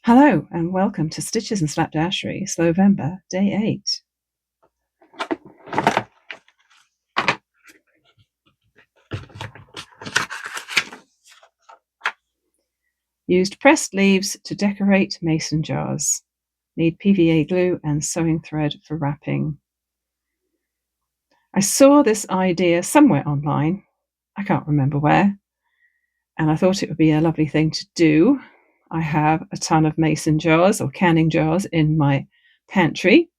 Hello and welcome to Stitches and Slapdashery, Slowvember, Day 8. Used pressed leaves to decorate mason jars. Need PVA glue and sewing thread for wrapping. I saw this idea somewhere online, I can't remember where, and I thought it would be a lovely thing to do. I have a ton of mason jars or canning jars in my pantry,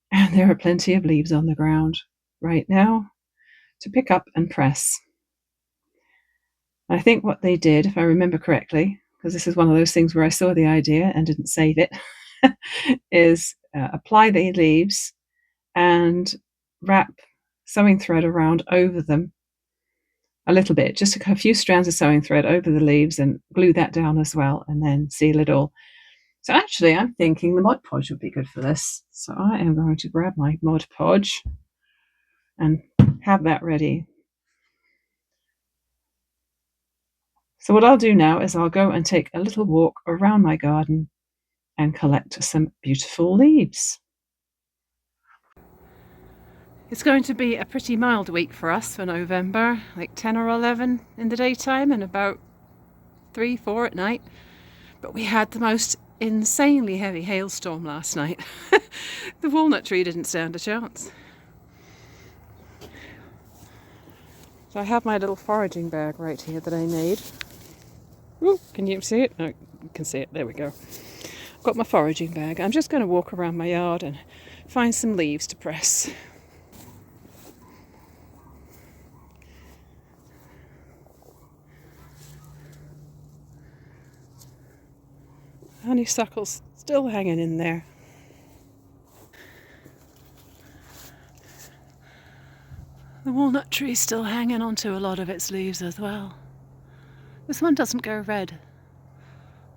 and there are plenty of leaves on the ground right now to pick up and press. I think what they did, if I remember correctly, because this is one of those things where I saw the idea and didn't save it, is apply the leaves and wrap sewing thread around over them a little bit, just a few strands of sewing thread over the leaves and glue that down as well, and then seal it all. So actually, I'm thinking the Mod Podge would be good for this. So I am going to grab my Mod Podge and have that ready. So what I'll do now is I'll go and take a little walk around my garden and collect some beautiful leaves. It's going to be a pretty mild week for us for November, like 10 or 11 in the daytime and about 3, 4 at night. But we had the most insanely heavy hailstorm last night. The walnut tree didn't stand a chance. So I have my little foraging bag right here that I made. Ooh, can you see it? No, you can see it. There we go. I've got my foraging bag. I'm just going to walk around my yard and find some leaves to press. Honeysuckle's still hanging in there. The walnut tree's still hanging onto a lot of its leaves as well. This one doesn't go red.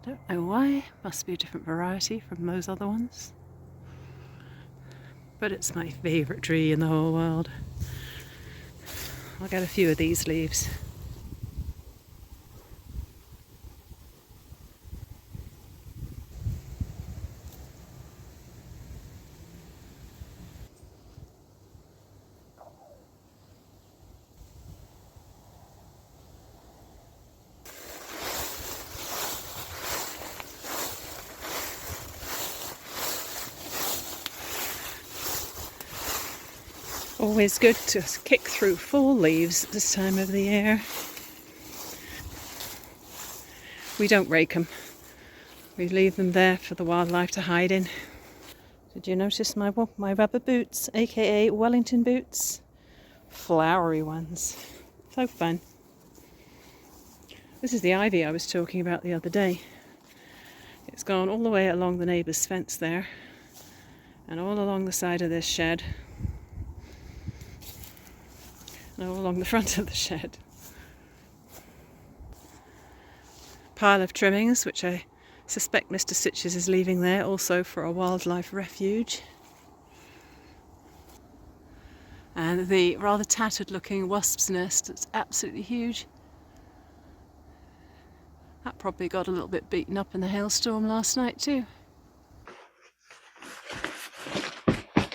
Don't know why. Must be a different variety from those other ones. But it's my favourite tree in the whole world. I'll get a few of these leaves. Always good to kick through fall leaves at this time of the year. We don't rake them. We leave them there for the wildlife to hide in. Did you notice my rubber boots, aka Wellington boots? Flowery ones. So fun. This is the ivy I was talking about the other day. It's gone all the way along the neighbour's fence there and all along the side of this shed. All along the front of the shed. Pile of trimmings, which I suspect Mr. Stitches is leaving there, also for a wildlife refuge. And the rather tattered looking wasp's nest that's absolutely huge. That probably got a little bit beaten up in the hailstorm last night too.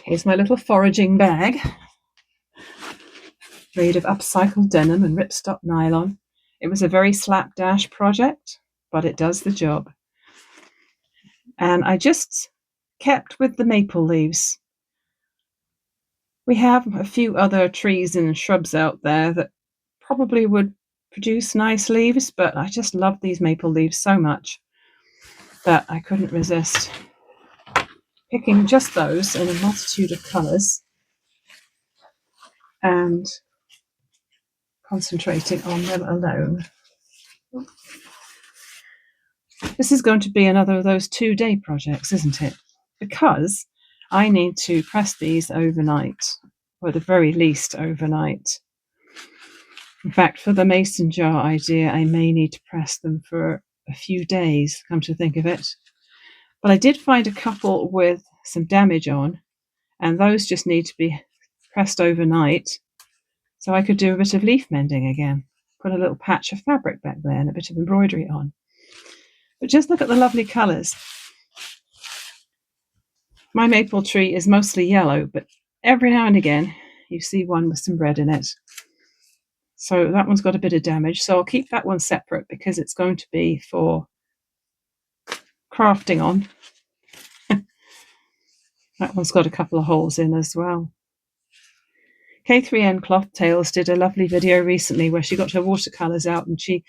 Here's my little foraging bag. Made of upcycled denim and ripstop nylon. It was a very slapdash project, but it does the job. And I just kept with the maple leaves. We have a few other trees and shrubs out there that probably would produce nice leaves, but I just love these maple leaves so much that I couldn't resist picking just those in a multitude of colours and concentrating on them alone. This is going to be another of those 2-day projects, isn't it? Because I need to press these overnight, or at the very least overnight. In fact, for the mason jar idea, I may need to press them for a few days, come to think of it. But I did find a couple with some damage on, and those just need to be pressed overnight, so I could do a bit of leaf mending again. Put a little patch of fabric back there and a bit of embroidery on. But just look at the lovely colours. My maple tree is mostly yellow, but every now and again you see one with some red in it. So that one's got a bit of damage. So I'll keep that one separate because it's going to be for crafting on. That one's got a couple of holes in as well. K3N Cloth Tales did a lovely video recently where she got her watercolours out, and she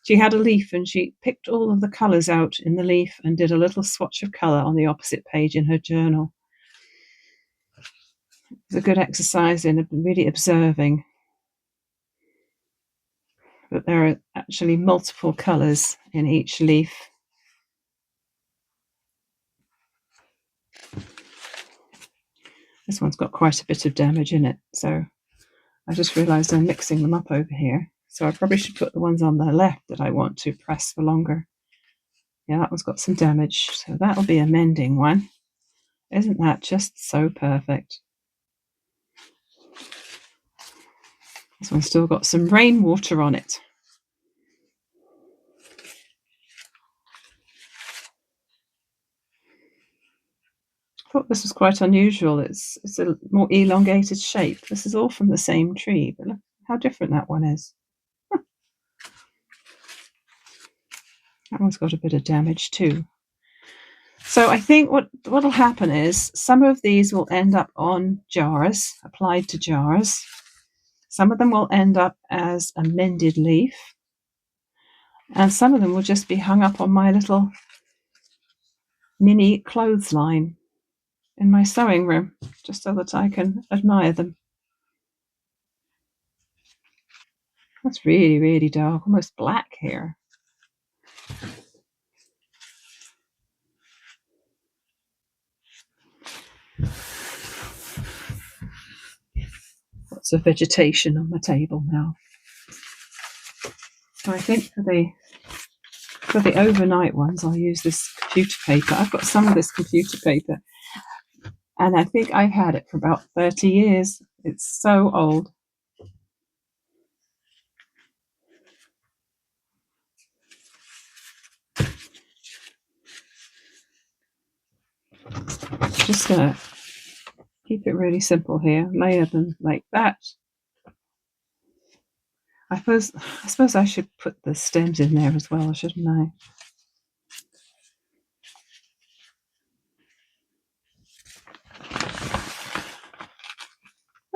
had a leaf and she picked all of the colours out in the leaf and did a little swatch of colour on the opposite page in her journal. It's a good exercise in really observing that there are actually multiple colours in each leaf. This one's got quite a bit of damage in it, so I just realised I'm mixing them up over here. So I probably should put the ones on the left that I want to press for longer. Yeah, that one's got some damage, so that'll be a mending one. Isn't that just so perfect? This one's still got some rainwater on it. I thought this was quite unusual. It's a more elongated shape. This is all from the same tree, but look how different that one is. That one's got a bit of damage too. So I think what'll happen is some of these will end up on jars, applied to jars. Some of them will end up as a mended leaf. And some of them will just be hung up on my little mini clothesline in my sewing room, just so that I can admire them. That's really, really dark, almost black here. Lots of vegetation on my table now. So I think for the overnight ones, I'll use this computer paper. I've got some of this computer paper, and I think I've had it for about 30 years. It's so old. Just going to keep it really simple here, layer them like that. I suppose I should put the stems in there as well, shouldn't I?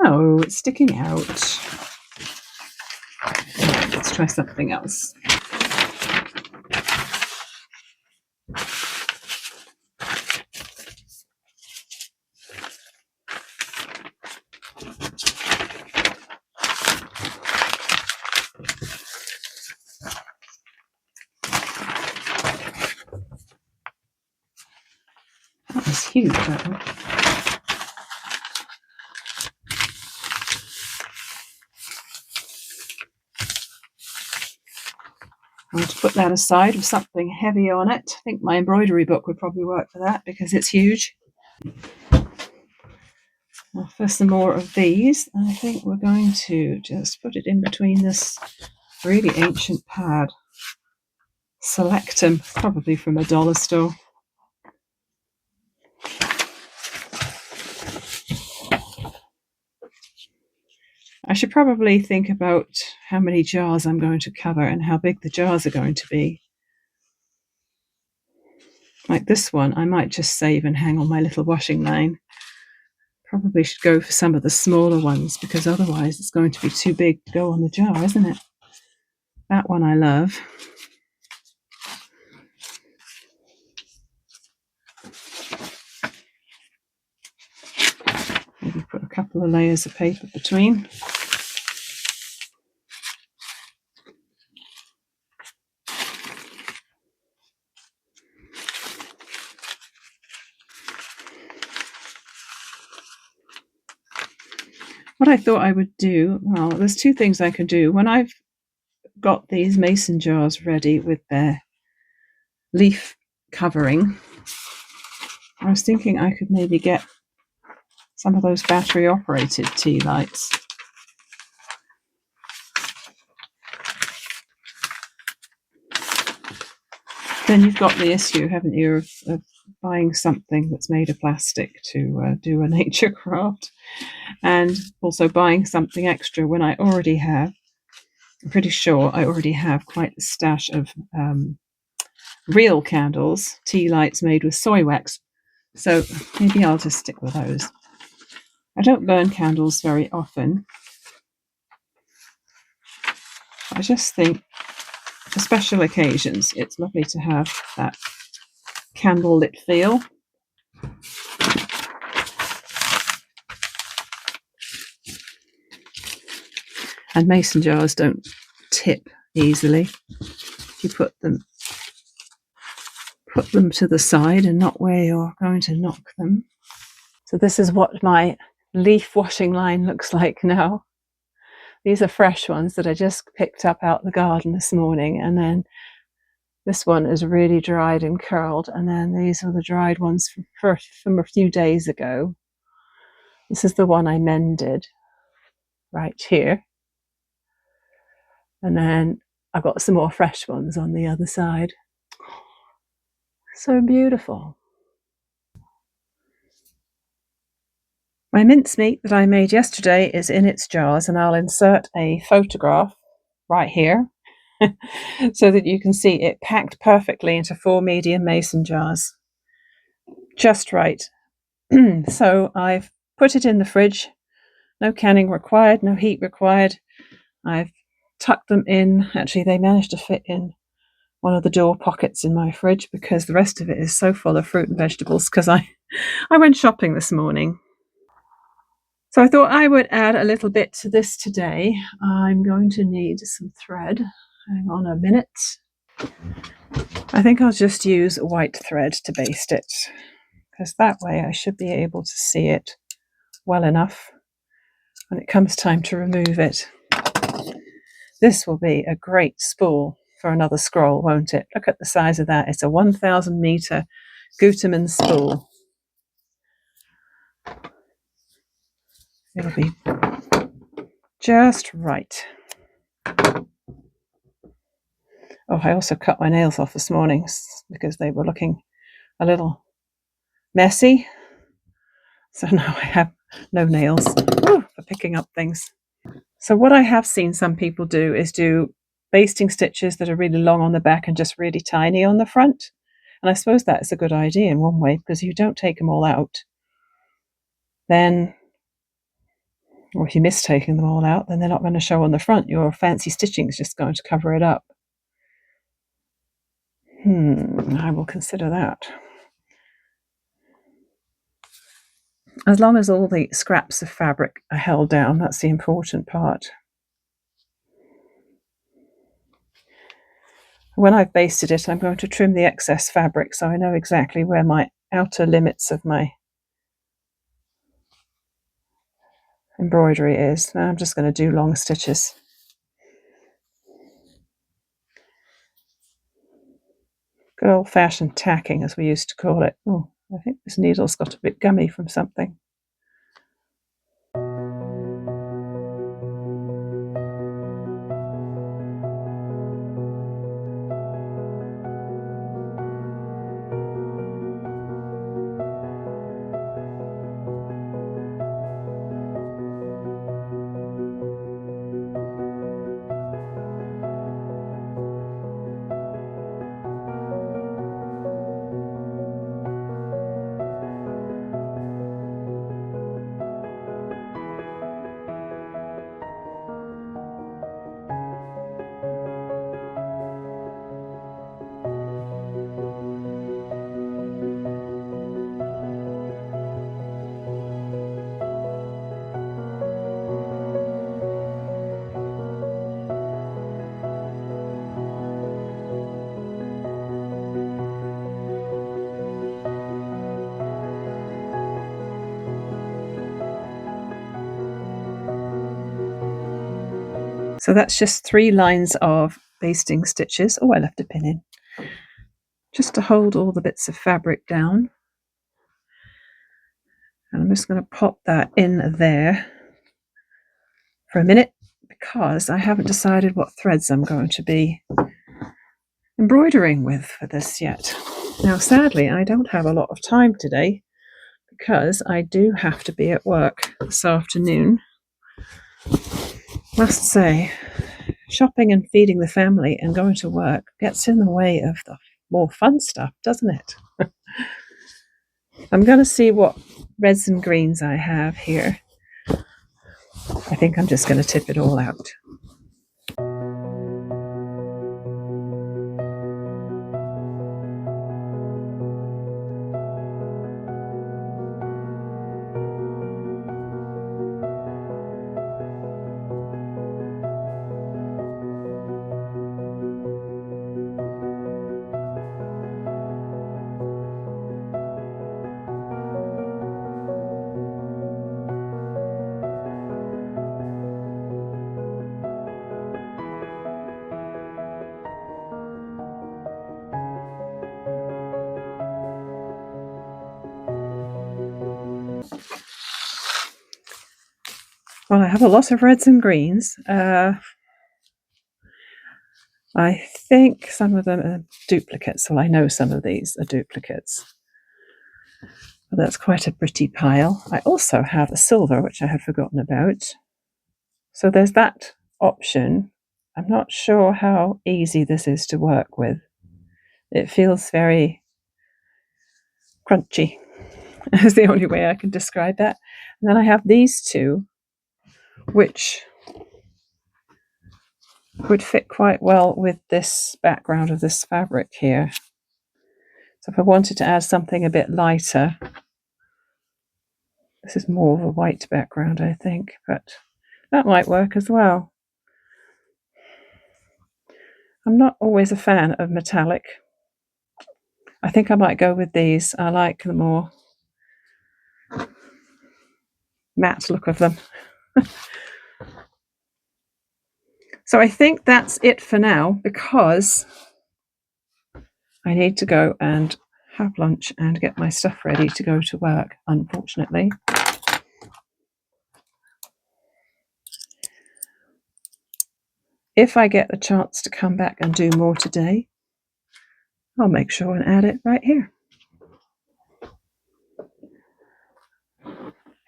Oh, it's sticking out. Let's try something else. That was huge, that one. I'm going to put that aside with something heavy on it. I think my embroidery book would probably work for that because it's huge. Now for some more of these, I think we're going to just put it in between this really ancient pad. Select them, probably from a dollar store. I should probably think about how many jars I'm going to cover and how big the jars are going to be. Like this one, I might just save and hang on my little washing line. Probably should go for some of the smaller ones because otherwise it's going to be too big to go on the jar, isn't it? That one I love. Maybe put a couple of layers of paper between. What I thought I would do, well, there's two things I can do. When I've got these mason jars ready with their leaf covering, I was thinking I could maybe get some of those battery operated tea lights. Then you've got the issue, haven't you, of buying something that's made of plastic to do a nature craft, and also buying something extra when I already have. I'm pretty sure I already have quite a stash of real candles, tea lights made with soy wax. So maybe I'll just stick with those. I don't burn candles very often. I just think for special occasions, it's lovely to have that candlelit feel. And mason jars don't tip easily. If you put them to the side and not where you're going to knock them. So this is what my leaf washing line looks like now. These are fresh ones that I just picked up out the garden this morning, and then this one is really dried and curled, and then these are the dried ones from a few days ago. This is the one I mended right here, and then I've got some more fresh ones on the other side. So beautiful. My mincemeat that I made yesterday is in its jars, and I'll insert a photograph right here so that you can see it packed perfectly into 4 medium mason jars. Just right. So I've put it in the fridge. No canning required, no heat required. I've tucked them in. Actually, they managed to fit in one of the door pockets in my fridge because the rest of it is so full of fruit and vegetables because I went shopping this morning. So I thought I would add a little bit to this today. I'm going to need some thread. Hang on a minute. I think I'll just use white thread to baste it, because that way I should be able to see it well enough when it comes time to remove it. This will be a great spool for another scroll, won't it? Look at the size of that. It's a 1,000 meter Gutermann spool. It'll be just right. Oh, I also cut my nails off this morning because they were looking a little messy. So now I have no nails for picking up things. So what I have seen some people do is do basting stitches that are really long on the back and just really tiny on the front. And I suppose that's a good idea in one way, because you don't take them all out. Then, or if you miss taking them all out, then they're not going to show on the front. Your fancy stitching is just going to cover it up. I will consider that. As long as all the scraps of fabric are held down, that's the important part. When I've basted it, I'm going to trim the excess fabric so I know exactly where my outer limits of my embroidery is. Now I'm just going to do long stitches. Good old-fashioned tacking, as we used to call it. Oh, I think this needle's got a bit gummy from something. So that's just 3 lines of basting stitches. Oh, I left a pin in. Just to hold all the bits of fabric down. And I'm just going to pop that in there for a minute because I haven't decided what threads I'm going to be embroidering with for this yet. Now, sadly, I don't have a lot of time today because I do have to be at work this afternoon. Must say, shopping and feeding the family and going to work gets in the way of the more fun stuff, doesn't it? I'm going to see what reds and greens I have here. I think I'm just going to tip it all out. Well, I have a lot of reds and greens. I think some of them are duplicates. Well, I know some of these are duplicates. But that's quite a pretty pile. I also have a silver, which I had forgotten about. So there's that option. I'm not sure how easy this is to work with. It feels very crunchy. Is the only way I can describe that. And then I have these two, which would fit quite well with this background of this fabric here. So if I wanted to add something a bit lighter, this is more of a white background, I think, but that might work as well. I'm not always a fan of metallic. I think I might go with these. I like the more matte look of them. So I think that's it for now, because I need to go and have lunch and get my stuff ready to go to work, unfortunately. If I get the chance to come back and do more today, I'll make sure and add it right here.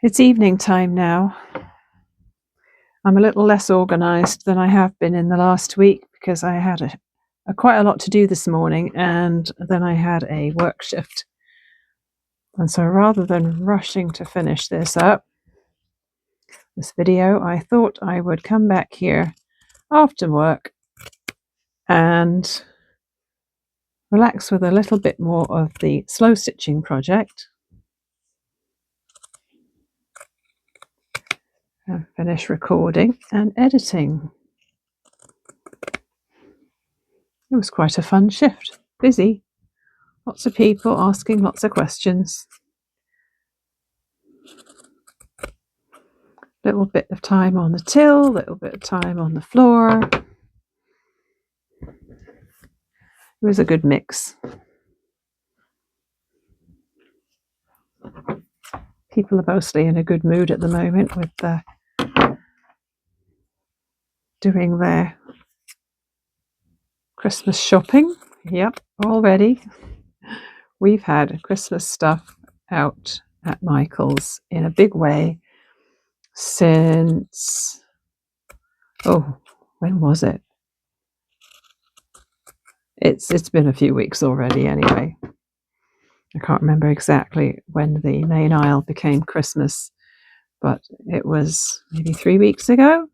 It's evening time now. I'm a little less organised than I have been in the last week because I had quite a lot to do this morning, and then I had a work shift. And so rather than rushing to finish this video, I thought I would come back here after work and relax with a little bit more of the slow stitching project and finish recording and editing. It was quite a fun shift, busy, lots of people asking lots of questions. Little bit of time on the till, little bit of time on the floor. It was a good mix. People are mostly in a good mood at the moment with doing their Christmas shopping. Yep, already. We've had Christmas stuff out at Michael's in a big way since, when was it? It's been a few weeks already anyway. I can't remember exactly when the main aisle became Christmas, but it was maybe 3 weeks ago.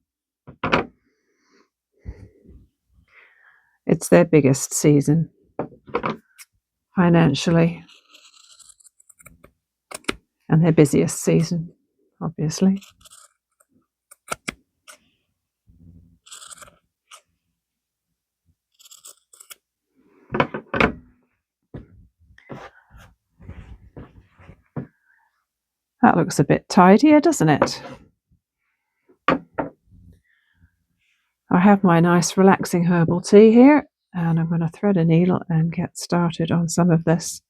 It's their biggest season financially, and their busiest season, obviously. That looks a bit tidier, doesn't it? I have my nice relaxing herbal tea here, and I'm going to thread a needle and get started on some of this.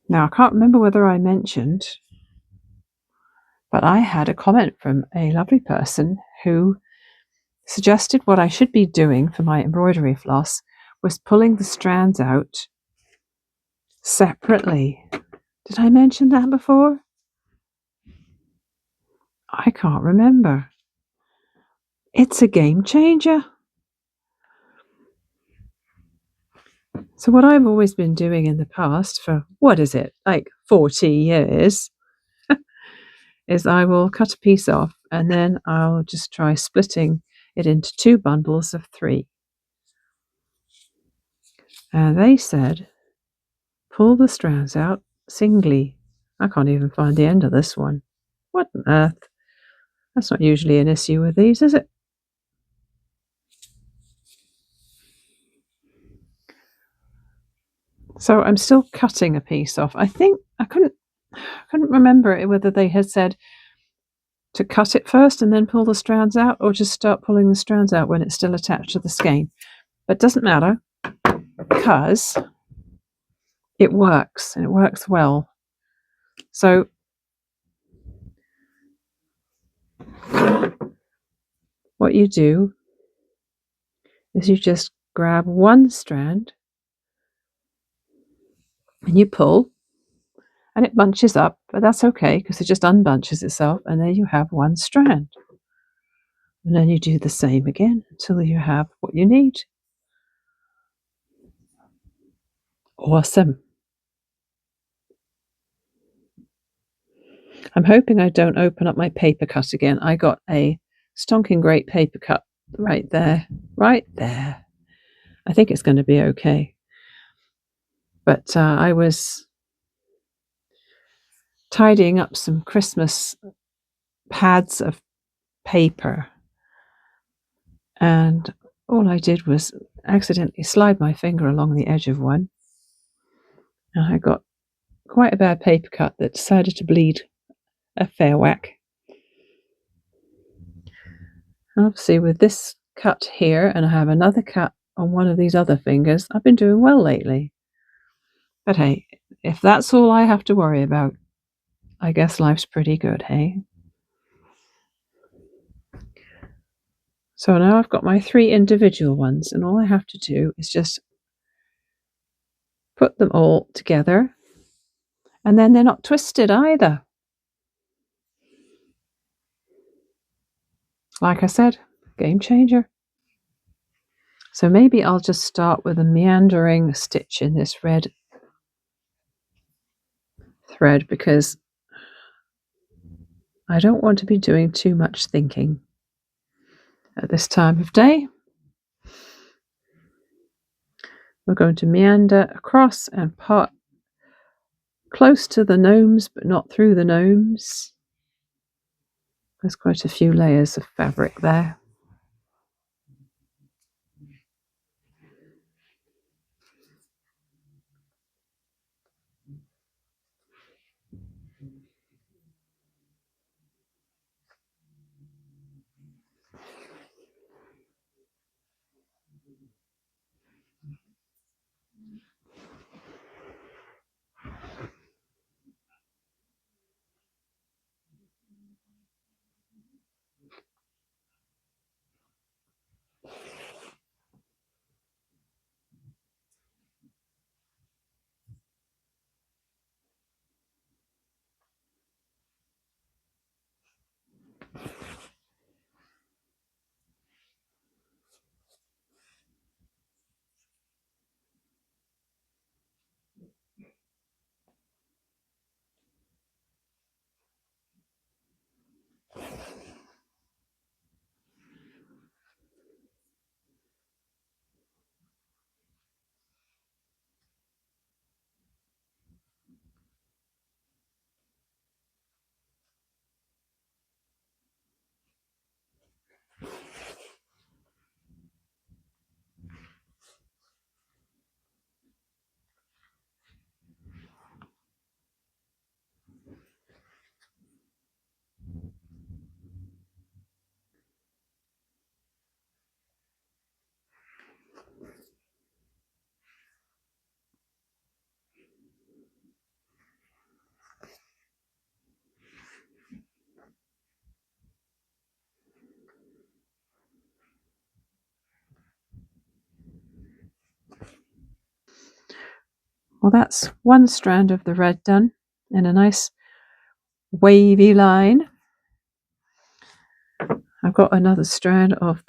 Now, I can't remember whether I mentioned, but I had a comment from a lovely person who suggested what I should be doing for my embroidery floss was pulling the strands out separately. Did I mention that before? I can't remember. It's a game changer. So what I've always been doing in the past for, what is it, like 40 years, is I will cut a piece off and then I'll just try splitting it into 2 bundles of 3. And they said, pull the strands out singly. I can't even find the end of this one. What on earth? That's not usually an issue with these, is it? So I'm still cutting a piece off. I think I couldn't remember whether they had said to cut it first and then pull the strands out, or just start pulling the strands out when it's still attached to the skein. But it doesn't matter, because it works, and it works well. So what you do is you just grab one strand and you pull, and it bunches up, but that's okay because it just unbunches itself, and then you have one strand. And then you do the same again until you have what you need. Awesome. I'm hoping I don't open up my paper cut again. I got a stonking great paper cut right there. I think it's going to be okay. But I was tidying up some Christmas pads of paper, and all I did was accidentally slide my finger along the edge of one, and I got quite a bad paper cut that decided to bleed a fair whack. And obviously with this cut here, and I have another cut on one of these other fingers, I've been doing well lately. But hey, if that's all I have to worry about, I guess life's pretty good, hey? So now I've got my 3 individual ones, and all I have to do is just put them all together, and then they're not twisted either. Like I said, game changer. So maybe I'll just start with a meandering stitch in this red thread, because I don't want to be doing too much thinking at this time of day. We're going to meander across and part close to the gnomes, but not through the gnomes. There's quite a few layers of fabric there. Well, that's one strand of the red done in a nice wavy line. I've got another strand of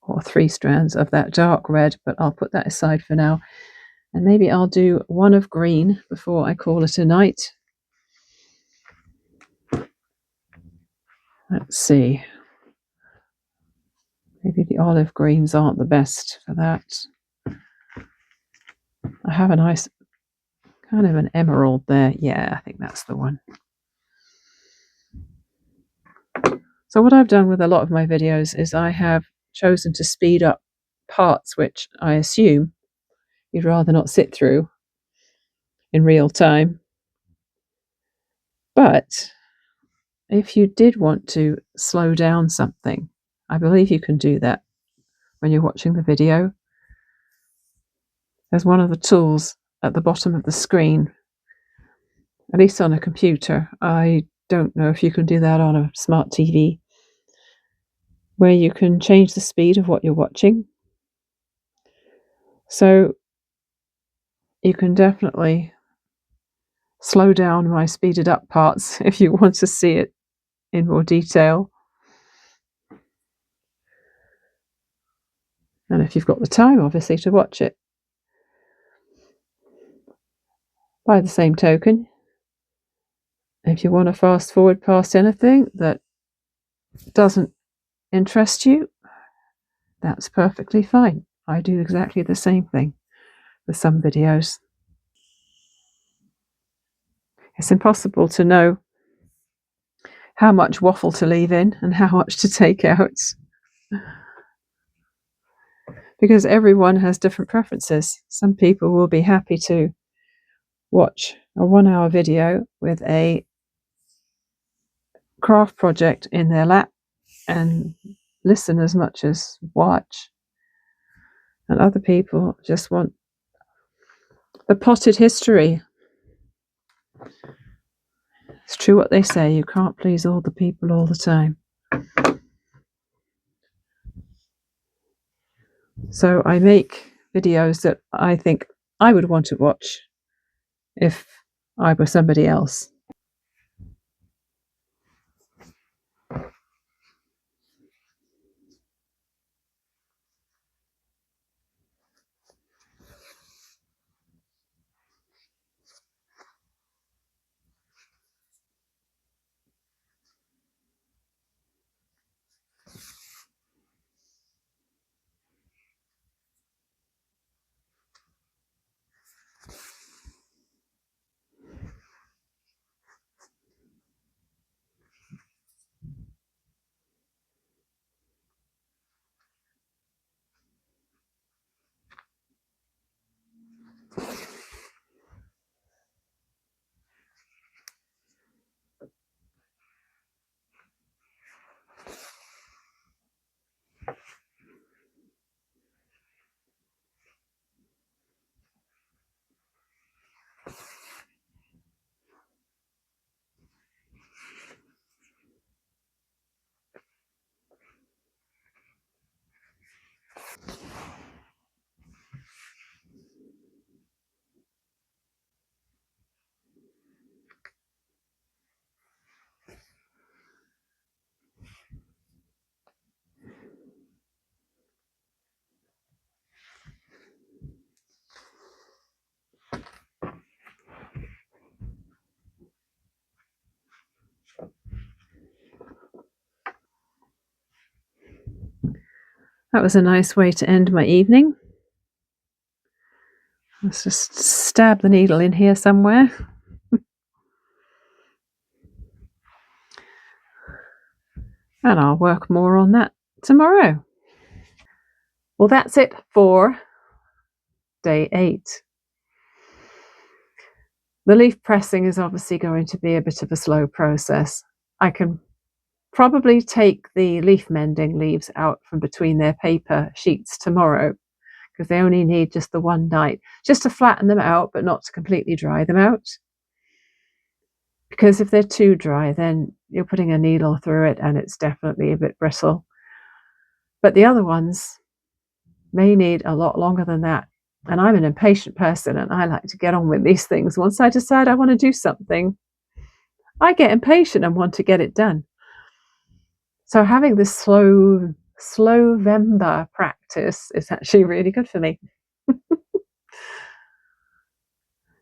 or 3 strands of that dark red, but I'll put that aside for now. And maybe I'll do one of green before I call it a night. Let's see. Maybe the olive greens aren't the best for that. I have a nice kind of an emerald there. Yeah, I think that's the one. So what I've done with a lot of my videos is I have chosen to speed up parts which I assume you'd rather not sit through in real time. But if you did want to slow down something, I believe you can do that when you're watching the video. There's one of the tools at the bottom of the screen, at least on a computer. I don't know if you can do that on a smart TV, where you can change the speed of what you're watching. So you can definitely slow down my speeded up parts if you want to see it in more detail. And if you've got the time, obviously, to watch it. By the same token, if you want to fast forward past anything that doesn't interest you, that's perfectly fine. I do exactly the same thing with some videos. It's impossible to know how much waffle to leave in and how much to take out, because everyone has different preferences. Some people will be happy to watch a 1-hour video with a craft project in their lap and listen as much as watch. And other people just want the potted history. It's true what they say, you can't please all the people all the time. So I make videos that I think I would want to watch if I were somebody else. That was a nice way to end my evening. Let's just stab the needle in here somewhere. And I'll work more on that tomorrow. Well, that's it for day 8. The leaf pressing is obviously going to be a bit of a slow process. I can probably take the leaf mending leaves out from between their paper sheets tomorrow, because they only need just the one night, just to flatten them out, but not to completely dry them out. Because if they're too dry, then you're putting a needle through it and it's definitely a bit brittle. But the other ones may need a lot longer than that And I'm an impatient person, and I like to get on with these things. Once I decide I want to do something, I get impatient and want to get it done. So having this Slowvember practice is actually really good for me.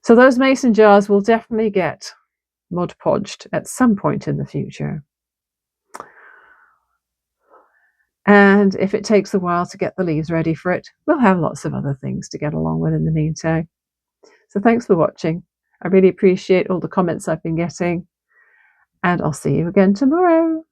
So those mason jars will definitely get Mod Podged at some point in the future. And if it takes a while to get the leaves ready for it, we'll have lots of other things to get along with in the meantime. So thanks for watching. I really appreciate all the comments I've been getting, and I'll see you again tomorrow.